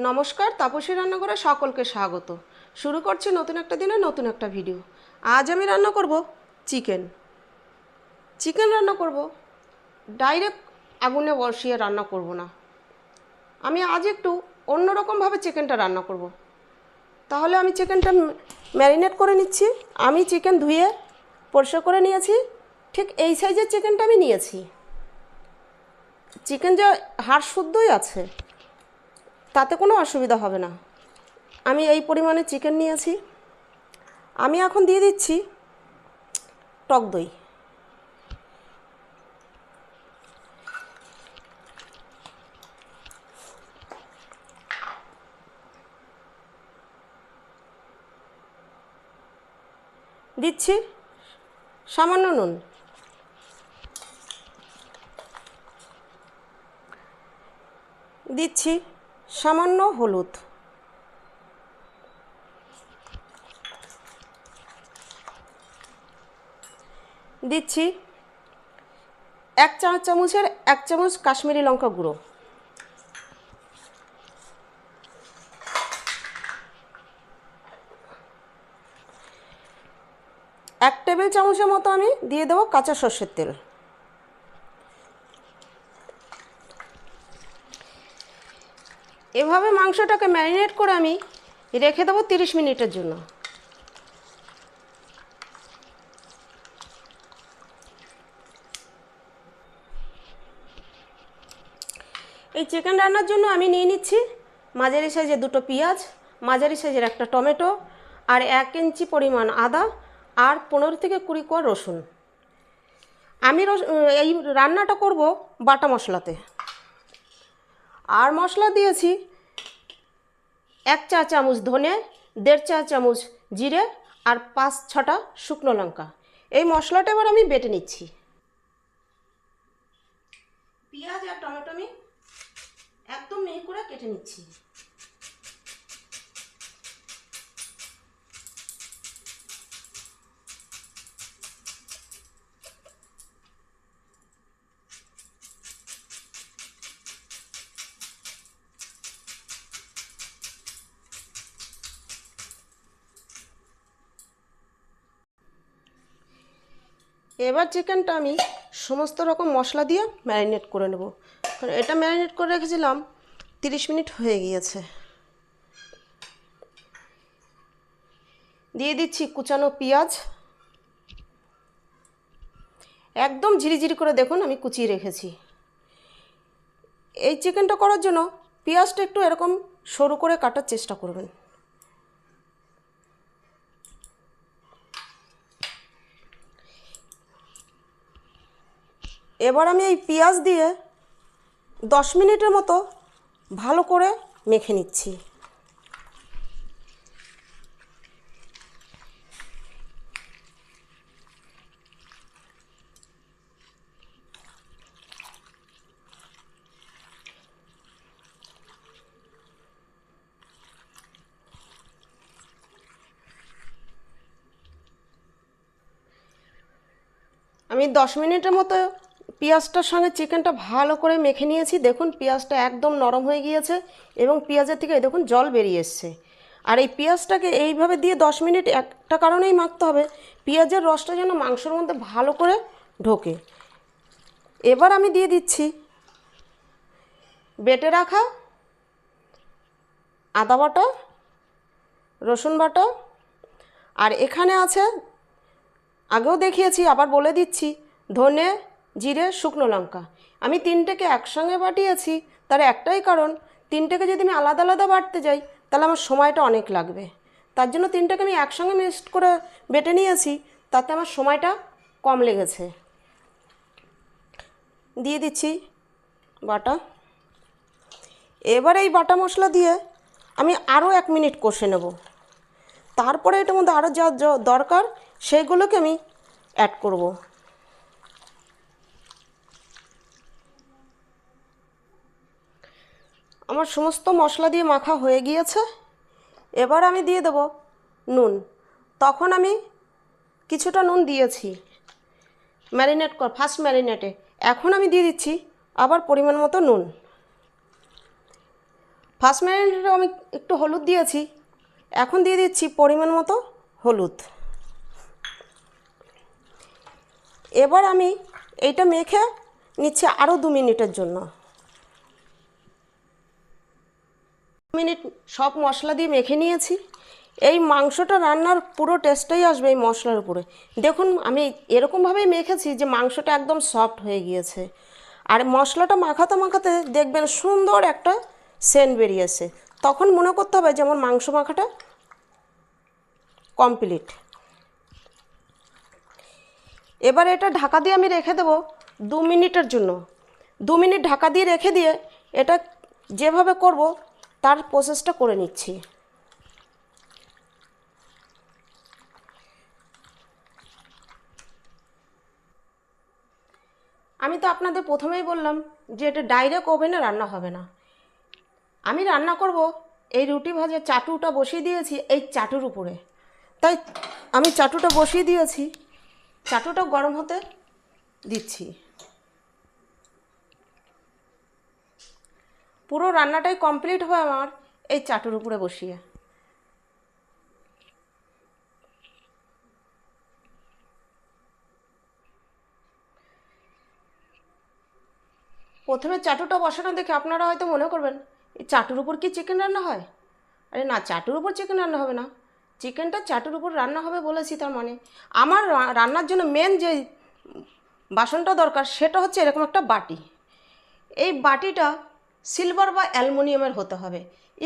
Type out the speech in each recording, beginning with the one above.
নমস্কার, তাপসী রান্নাঘরে সকলকে স্বাগত। শুরু করছি নতুন একটা দিনে নতুন একটা ভিডিও। আজ আমি রান্না করব চিকেন। চিকেন রান্না করব, ডাইরেক্ট আগুনে বসিয়ে রান্না করব না। আমি আজ একটু অন্যরকমভাবে চিকেনটা রান্না করব। তাহলে আমি চিকেনটা ম্যারিনেট করে নিচ্ছি। আমি চিকেন ধুয়ে পরিষ্কার করে নিয়েছি। ঠিক এই সাইজের চিকেনটা আমি নিয়েছি। চিকেন যে হাড় শুদ্ধই আছে, তাতে কোনো অসুবিধা হবে না। আমি এই পরিমাণে চিকেন নিয়েছি। আমি এখন দিয়ে দিচ্ছি টক দই। দিচ্ছি সামান্য নুন। দিচ্ছি সামান্য হলুদ। দিচ্ছি 1 চামচ কাশ্মীরি লঙ্কা গুঁড়ো। এক টেবিল চামচের মতো আমি দিয়ে দেবো কাঁচা সর্ষের তেল। এভাবে মাংসটাকে ম্যারিনেট করে আমি রেখে দেবো 30 মিনিটের জন্য। এই চিকেন রান্নার জন্য আমি নিয়ে নিচ্ছি মাঝারি সাইজের 2টো পেঁয়াজ, মাঝারি সাইজের একটা টমেটো, আর 1 ইঞ্চি পরিমাণ আদা, আর 15 থেকে 20 কোয়া রসুন। আমি এই রান্নাটা করব বাটা মশলাতে। আর মশলা দিয়েছি 1 চা চামচ ধনে, 1.5 চা চামচ জিরে, আর 5-6টা শুকনো লঙ্কা। এই মশলাটা এবার আমি বেটে নিচ্ছি। পেঁয়াজ আর টমেটো আমি একদম মিহি করে কেটে নিচ্ছি। এবার চিকেনটা আমি সমস্ত রকম মশলা দিয়ে ম্যারিনেট করে নেব। এটা ম্যারিনেট করে রেখেছিলাম 30 মিনিট হয়ে গিয়েছে। দিয়ে দিচ্ছি কুচানো পেঁয়াজ। একদম ঝিরিঝিরি করে দেখুন আমি কুচিয়ে রেখেছি। এই চিকেনটা করার জন্য পেঁয়াজটা একটু এরকম সরু করে কাটার চেষ্টা করবেন। এবার আমি এই পেঁয়াজ দিয়ে 10 মিনিটের মতো ভালো করে মেখে নিচ্ছি। আমি 10 মিনিটের মতো পেঁয়াজটার সঙ্গে চিকেনটা ভালো করে মেখে নিয়েছি। দেখুন পেঁয়াজটা একদম নরম হয়ে গিয়েছে এবং পেঁয়াজের থেকে দেখুন জল বেরিয়ে এসছে। আর এই পেঁয়াজটাকে এইভাবে দিয়ে 10 মিনিট একটা কারণেই মাখতে হবে, পেঁয়াজের রসটা যেন মাংসের মধ্যে ভালো করে ঢোকে। এবার আমি দিয়ে দিচ্ছি বেটে রাখা আদা বাটা, রসুন বাটা, আর এখানে আছে, আগেও দেখিয়েছি আবার বলে দিচ্ছি, ধনে, জিরে, শুকনো লঙ্কা। আমি 3টেকে একসঙ্গে বাটিয়েছি, তার একটাই কারণ, 3টেকে যদি আমি আলাদা আলাদা বাটতে যাই তাহলে আমার সময়টা অনেক লাগবে। তার জন্য 3টেকে আমি একসঙ্গে মিক্সড করে বেটে নিয়েছি, তাতে আমার সময়টা কম লেগেছে। দিয়ে দিচ্ছি বাটা। এবার এই বাটা মশলা দিয়ে আমি আরও 1 মিনিট কষে নেব। তারপরে এটার মধ্যে আরও যা দরকার সেইগুলোকে আমি অ্যাড করব। আমার সমস্ত মশলা দিয়ে মাখা হয়ে গিয়েছে। এবার আমি দিয়ে দেব নুন। তখন আমি কিছুটা নুন দিয়েছি ফার্স্ট ম্যারিনেটে। এখন আমি দিয়ে দিচ্ছি আবার পরিমাণ মতো নুন। ফার্স্ট ম্যারিনেটে আমি একটু হলুদ দিয়েছি, এখন দিয়ে দিচ্ছি পরিমাণ মতো হলুদ। এবার আমি এইটা মেখে নিচ্ছি আরও 2 মিনিটের জন্য। 2 মিনিট সব মশলা দিয়ে মেখে নিয়েছি। এই মাংসটা রান্নার পুরো টেস্টটাই আসবে এই মশলার উপরে। দেখুন আমি এরকমভাবেই মেখেছি যে মাংসটা একদম সফট হয়ে গিয়েছে। আর মশলাটা মাখাতে মাখাতে দেখবেন সুন্দর একটা সেন্ট বেরিয়েছে, তখন মনে করতে হবে যে আমার মাংস মাখাটা কমপ্লিট। এবার এটা ঢাকা দিয়ে আমি রেখে দেবো 2 মিনিটের জন্য। 2 মিনিট ঢাকা দিয়ে রেখে দিয়ে এটা যেভাবে করব তার প্রসেসটা করে নিচ্ছি। আমি তো আপনাদের প্রথমেই বললাম যে এটা ডাইরেক্ট ওভেনে রান্না হবে না। আমি রান্না করব এই রুটি ভাজার চাটুটা বসিয়ে দিয়েছি এই চাটুর উপরে, তাই আমি চাটুটা বসিয়ে দিয়েছি। চাটুটা গরম হতে দিচ্ছি। পুরো রান্নাটাই কমপ্লিট হবে আমার এই চাটুর উপরে বসিয়ে। প্রথমে চাটুটা বসানো দেখে আপনারা হয়তো মনে করবেন এই চাটুর উপর কি চিকেন রান্না হয়? আরে না, চাটুর উপর চিকেন রান্না হবে না। চিকেনটা চাটুর উপর রান্না হবে বলেছি, তার মানে আমার রান্নার জন্য মেন যে বাসনটা দরকার সেটা হচ্ছে এরকম একটা বাটি। এই বাটিটা সিলভার বা অ্যালুমিনিয়ামের হতে হবে,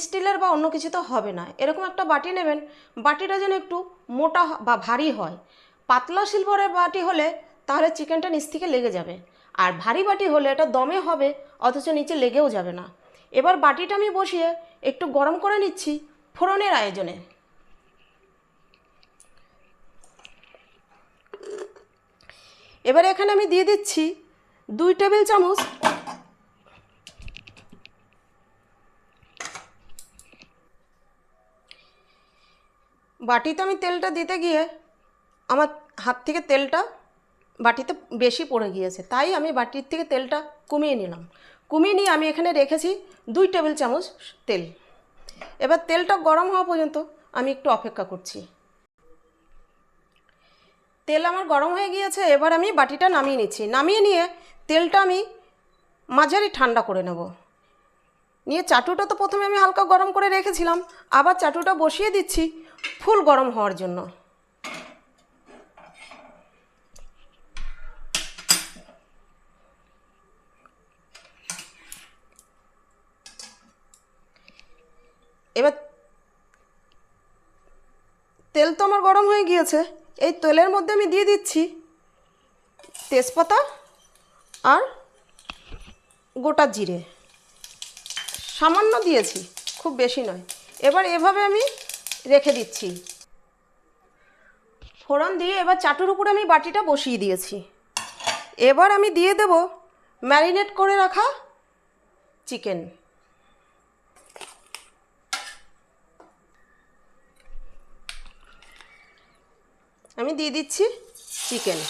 স্টিলের বা অন্য কিছু তো হবে না। এরকম একটা বাটি নেবেন, বাটিটা যেন একটু মোটা বা ভারী হয়। পাতলা সিলভারের বাটি হলে তাহলে চিকেনটা নিচ থেকে লেগে যাবে, আর ভারী বাটি হলে এটা দমে হবে অথচ নিচে লেগেও যাবে না। এবার বাটিটা আমি বসিয়ে একটু গরম করে নিচ্ছি ফোড়নের আয়োজনে। এবার এখানে আমি দিয়ে দিচ্ছি 2 টেবিল চামচ বাটিতে আমি তেলটা দিতে গিয়ে আমার হাত থেকে তেলটা বাটিতে বেশি পড়ে গিয়েছে, তাই আমি বাটির থেকে তেলটা কমিয়ে নিলাম। কমিয়ে নিয়ে আমি এখানে রেখেছি 2 টেবিল চামচ তেল। এবার তেলটা গরম হওয়া পর্যন্ত আমি একটু অপেক্ষা করছি। তেল আমার গরম হয়ে গিয়েছে, এবার আমি বাটিটা নামিয়ে নিচ্ছি। নামিয়ে নিয়ে তেলটা আমি মাঝারি ঠান্ডা করে নেব। নিয়ে চাটুটা তো প্রথমে আমি হালকা গরম করে রেখেছিলাম, আবার চাটুটা বসিয়ে দিচ্ছি ফুল গরম হওয়ার জন্য। এবার তেল তো আমার গরম হয়ে গিয়েছে, এই তেলের মধ্যে আমি দিয়ে দিচ্ছি তেজপাতা আর গোটা জিরে, সামান্য দিয়েছি, খুব বেশি নয়। এবার এভাবে আমি রেখে দিচ্ছি। ফোড়ন দিয়ে এবার চাটুর উপরে আমি বাটিটা বসিয়ে দিয়েছি। এবার আমি দিয়ে দেব ম্যারিনেট করে রাখা চিকেন। আমি দিয়ে দিচ্ছি চিকেন।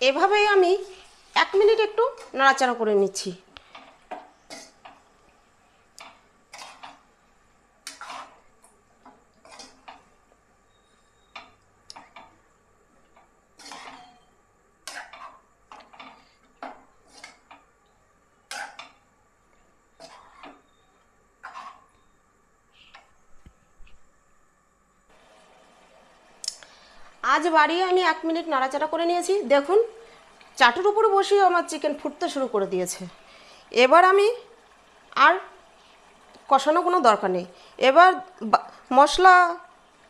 এভাবেই আমি 1 মিনিট একটু নাড়াচাড়া করে নিচ্ছি। আজ বাড়িয়ে আমি 1 মিনিট নাড়াচাড়া করে নিয়েছি। দেখুন চাটুর উপরে বসিয়ে আমার চিকেন ফুটতে শুরু করে দিয়েছে। এবার আমি আর কষানো কোনো দরকার নেই। এবার মশলা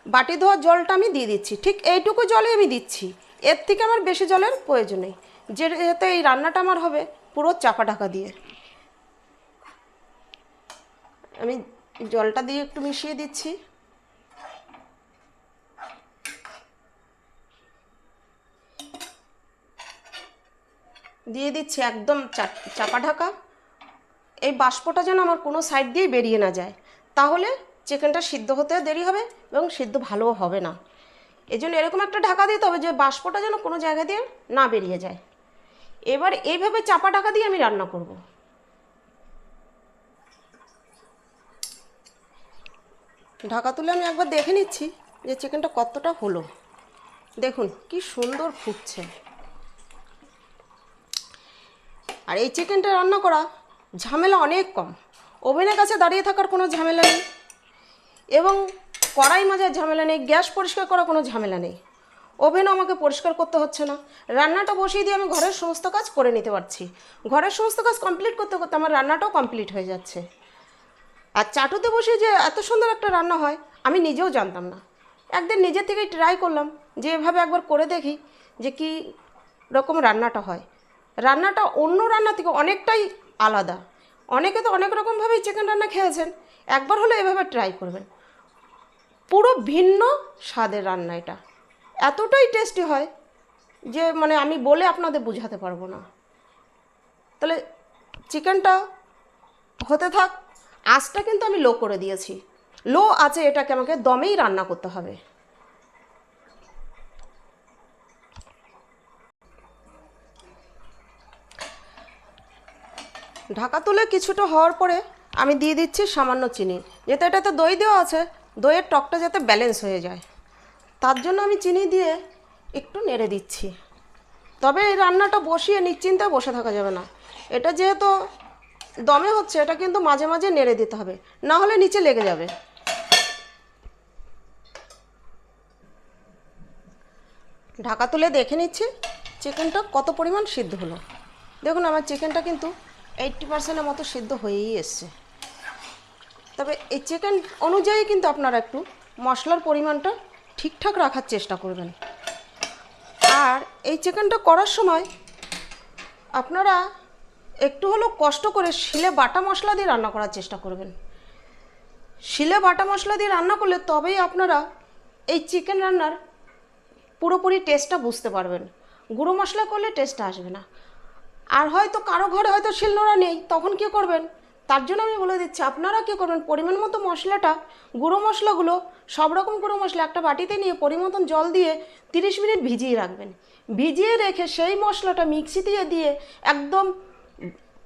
বাটি ধোয়ার জলটা আমি দিয়ে দিচ্ছি, ঠিক এইটুকু জলে আমি দিচ্ছি, এর থেকে আমার বেশি জলের প্রয়োজন নেই, যেহেতু এই রান্নাটা আমার হবে পুরো চাপা ঢাকা দিয়ে। আমি জলটা দিয়ে একটু মিশিয়ে দিচ্ছি। দিয়ে দিচ্ছি একদম চাপা ঢাকা। এই বাষ্পটা যেন আমার কোনো সাইড দিয়েই বেরিয়ে না যায়, তাহলে চিকেনটা সিদ্ধ হতে দেরি হবে এবং সিদ্ধ ভালোও হবে না। এই জন্য এরকম একটা ঢাকা দিতে হবে যে বাষ্পটা যেন কোনো জায়গা দিয়ে না বেরিয়ে যায়। এবার এইভাবে চাপা ঢাকা দিয়ে আমি রান্না করব। ঢাকা তুলে আমি একবার দেখে নিচ্ছি যে চিকেনটা কতটা হলো। দেখুন কি সুন্দর ফুটছে। আর এই চিকেনটা রান্না করা ঝামেলা অনেক কম। ওভেনের কাছে দাঁড়িয়ে থাকার কোনো ঝামেলা নেই এবং কড়াই মাজার ঝামেলা নেই, গ্যাস পরিষ্কার করার কোনো ঝামেলা নেই। ওভেনও আমাকে পরিষ্কার করতে হচ্ছে না। রান্নাটা বসিয়ে দিয়ে আমি ঘরের সমস্ত কাজ করে নিতে পারছি। ঘরের সমস্ত কাজ কমপ্লিট করতে করতে আমার রান্নাটাও কমপ্লিট হয়ে যাচ্ছে। আর চাটুতে বসে যে এত সুন্দর একটা রান্না হয় আমি নিজেও জানতাম না। একদিন নিজের থেকেই ট্রাই করলাম যে এভাবে একবার করে দেখি যে কী রকম রান্নাটা হয়। রান্নাটা অন্য রান্না থেকে অনেকটাই আলাদা। অনেকে তো অনেক রকমভাবেই চিকেন রান্না খেয়েছেন, একবার হলে এভাবে ট্রাই করবেন। পুরো ভিন্ন স্বাদের রান্না এটা, এতটাই টেস্টি হয় যে মানে আমি বলে আপনাদের বোঝাতে পারবো না। তাহলে চিকেনটা হতে থাক। আঁচটা কিন্তু আমি লো করে দিয়েছি। লো আছে, এটাকে আমাকে দমেই রান্না করতে হবে। ঢাকা তুলে কিছুটা হওয়ার পরে আমি দিয়ে দিচ্ছি সামান্য চিনি, যেহেতু এটাতে দই দেওয়া আছে, দইয়ের টকটা যাতে ব্যালেন্স হয়ে যায় তার জন্য আমি চিনি দিয়ে একটু নেড়ে দিচ্ছি। তবে এই রান্নাটা বসিয়ে নিশ্চিন্তায় বসে থাকা যাবে না। এটা যেহেতু দমে হচ্ছে, এটা কিন্তু মাঝে মাঝে নেড়ে দিতে হবে, না হলে নিচে লেগে যাবে। ঢাকা তুলে দেখে নিচ্ছি চিকেনটা কত পরিমাণ সিদ্ধ হলো। দেখুন আমার চিকেনটা কিন্তু 80%-এর মতো সিদ্ধ হয়েই এসছে। তবে এই চিকেন অনুযায়ী কিন্তু আপনারা একটু মশলার পরিমাণটা ঠিকঠাক রাখার চেষ্টা করবেন। আর এই চিকেনটা করার সময় আপনারা একটু হলেও কষ্ট করে শিলে বাটা মশলা দিয়ে রান্না করার চেষ্টা করবেন। শিলে বাটা মশলা দিয়ে রান্না করলে তবেই আপনারা এই চিকেন রান্নার পুরোপুরি টেস্টটা বুঝতে পারবেন। গুঁড়ো মশলা করলে টেস্টটা আসবে না। আর হয়তো কারো ঘরে হয়তো শিলনোড়া নেই, তখন কী করবেন? তার জন্য আমি বলে দিচ্ছি, আপনারা কী করবেন, পরিমাণ মতো মশলাটা, গুঁড়ো মশলাগুলো সব রকম গুঁড়ো মশলা একটা বাটিতে নিয়ে পরিমতো জল দিয়ে 30 মিনিট ভিজিয়ে রাখবেন। ভিজিয়ে রেখে সেই মশলাটা মিক্সিতে দিয়ে একদম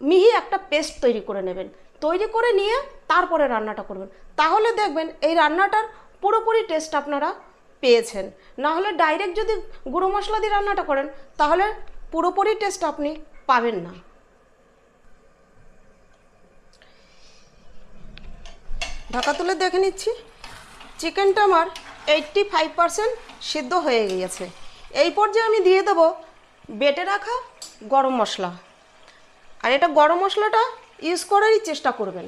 মিহি একটা পেস্ট তৈরি করে নেবেন। তৈরি করে নিয়ে তারপরে রান্নাটা করবেন। তাহলে দেখবেন এই রান্নাটার পুরোপুরি টেস্ট আপনারা পেয়েছেন। না হলে ডাইরেক্ট যদি গুঁড়ো মশলা দিয়ে রান্নাটা করেন তাহলে পুরোপুরি টেস্ট আপনি পাবেন না। ঢাকা তুলে দেখে নিচ্ছি চিকেনটা আমার 85% সিদ্ধ হয়ে গিয়েছে। এই পর্যায়ে আমি দিয়ে দেবো বেটে রাখা গরম মশলা। আর এটা গরম মশলাটা ইউজ করারই চেষ্টা করবেন।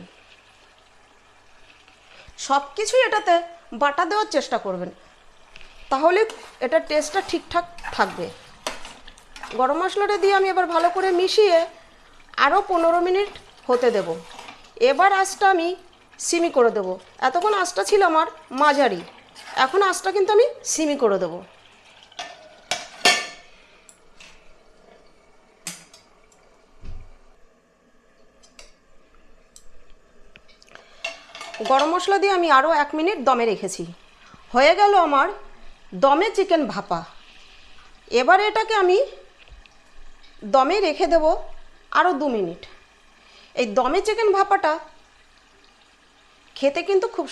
সব কিছুই এটাতে বাটা দেওয়ার চেষ্টা করবেন, তাহলে এটা টেস্টটা ঠিকঠাক থাকবে। গরম মশলাটা দিয়ে আমি এবার ভালো করে মিশিয়ে আরও 15 মিনিট হতে দেব। এবার আঁচটা আমি সিমি করে দেব। এতক্ষণ আঁচটা ছিল আমার মাঝারি, এখন আঁচটা কিন্তু আমি সিমি করে দেব। গরম মশলা দিয়ে আমি আরও 1 মিনিট দমে রেখেছি। হয়ে গেল আমার দমে চিকেন ভাপা। এবার এটাকে আমি দমে রেখে দেব আরও 2 মিনিট। এই দমে চিকেন ভাপাটা খেতে কিন্তু খুব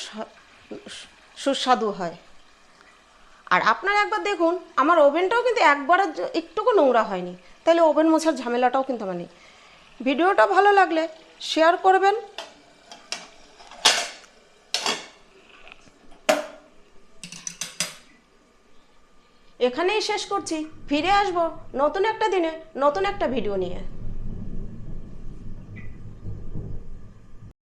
সুস্বাদু হয়। আর আপনারা একবার দেখুন আমার ওভেনটাও কিন্তু একবারের একটুকু নোংরা হয়নি, তাহলে ওভেন মোছার ঝামেলাটাও কিন্তু আমার নেই। ভিডিওটা ভালো লাগলে শেয়ার করবেন। এখানেই শেষ করছি। ফিরে আসবো নতুন একটা দিনে নতুন একটা ভিডিও নিয়ে।